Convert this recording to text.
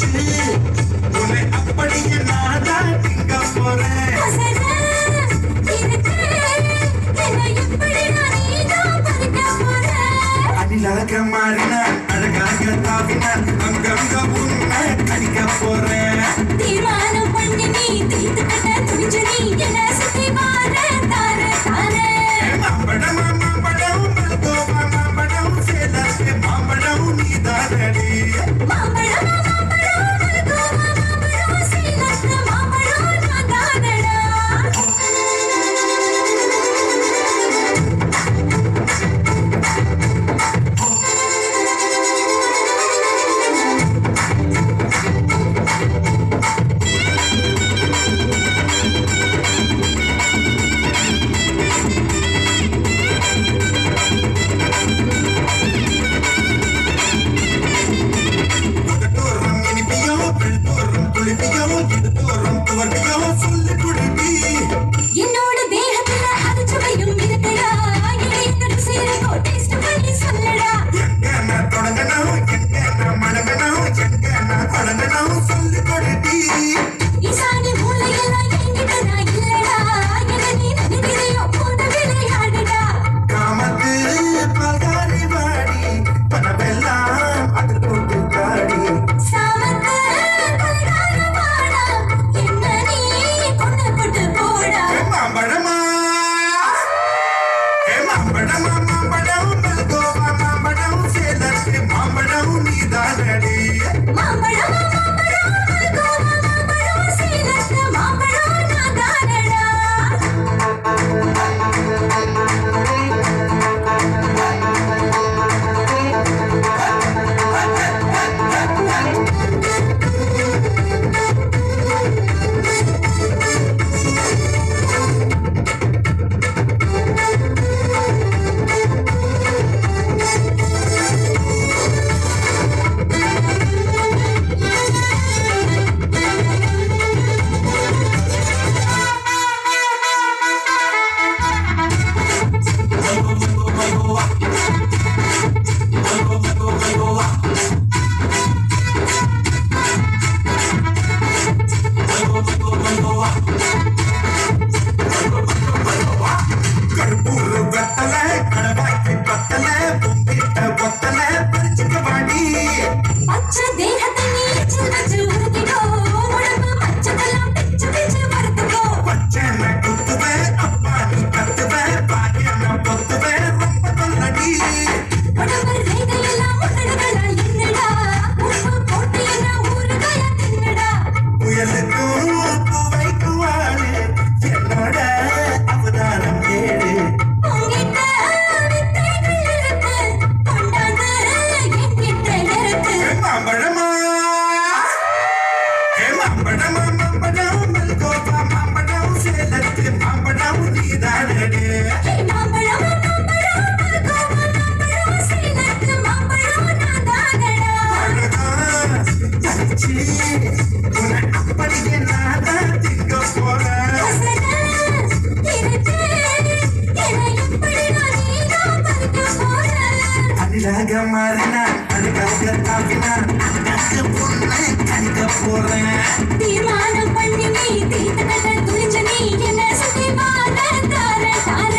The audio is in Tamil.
வச்சு உன்னை அப்படியே நான் திங்க போறேன். அணிலாக மாறினான் அழகாக தாவினான் அங்கங்க உன்னை கடிக்க போறேன். தீர்மானம் பண்ணி நீ தீர்த்து கட்ட துணிஞ்சு நீ என்ன சுத்தி வார தார தார மாம்பழம் மாம்பழம் மல்கோவா மாம்பழம் சேலத்து மாம்பழம் நீதானடி. மாம்பழம் மாம்பழம் மல்கோவா மாம்பழம் சேலத்து மாம்பழம் நான் தானடா. உதட்டோரம் இனிப்பியோ பெழுத்தோரம் துளிப்பியோ இதுதோறும் துவர்ப்பியோ சொல்லி குடிப்பி. என்னோட தேகத்துல அது சுவையும் இருக்குடா. என்னோட சேரோ டேஸ்ட் பண்ணி சொல்லடா. எங்க நான் தொடங்கணும் எங்க நான் மடங்கணும் எங்க நான் தொடங்கணும் சொல்லி கொடுப்பி. ஈசானி மூலையெல்லாம் என்கிட்ட நான் இல்லடா. என்ன நீ நினைக்கிறையோ போன விளையாடுடா. காமத்து பல்காரி வாடி பணமெல்லாம் அது போட்டு காடி. சாமத்து கல்கார வாடா. என்ன நீ கொண்டு போட்டு போடா. மாம்பழமா மாம்பழம் மாம்பழம் மல்கோவா மாம்பழம் சேலத்து மாம்பழம் நீதானடி. மாம்பழம் மாம்பழம் மல்கோவா மாம்பழம் சேலத்து மாம்பழம் நான் தானடா. கருப்பூர் வெத்தல கடவாய்க்கு பத்தல பொங்கிட்ட ஒத்தல பறிச்சுக்க வாடி. பச்சை தேகத்தை நீ எச்சில் வச்சு உருக்கிக்கோ. உடம்பு மச்சதெல்லாம் பிச்சு பிச்சு வறுத்துக்கோ. பச்சனை குத்துவே அப்பா நீ கத்துவே பாயன பொத்துவே ரொம்ப தொல்லடி. உடம்பு ரேகையெல்லாம் உதடுகளா என்னடா. உப்பு போட்டு என்ன ஊறுகாயா தின்னடா. புயலுக்கும் பூவைக்கும் வாழு என்னோட அவதாரம் கேடு. உங்கிட்ட வித்தைகள் இருக்கு. கொண்டாந்து என்கிட்ட இருக்கு. மாம்பழமா மாம்பழம் மாம்பழம் மல்கோவா மாம்பழம் சேலத்து மாம்பழம் நீதானடி. மாம்பழம் மாம்பழம் மல்கோவா மாம்பழம் சேலத்து மாம்பழம் நான் தானடா. அழகா தனிச்சு உன்னை அப்படியே நான் திங்க போறேன். வசன இருக்கு. என்னை எப்படி நான் நீதான் பறிக்க போறேன். அணிலாக மாறினான் அழகாக தாவினான் அழகாக பொண்ணை கணிக்க போறேன். தீர்மானம் பண்ணி நீ தீர்த்து கட்ட துணிஞ்சு நீ என்ன சுத்தி வார தார தார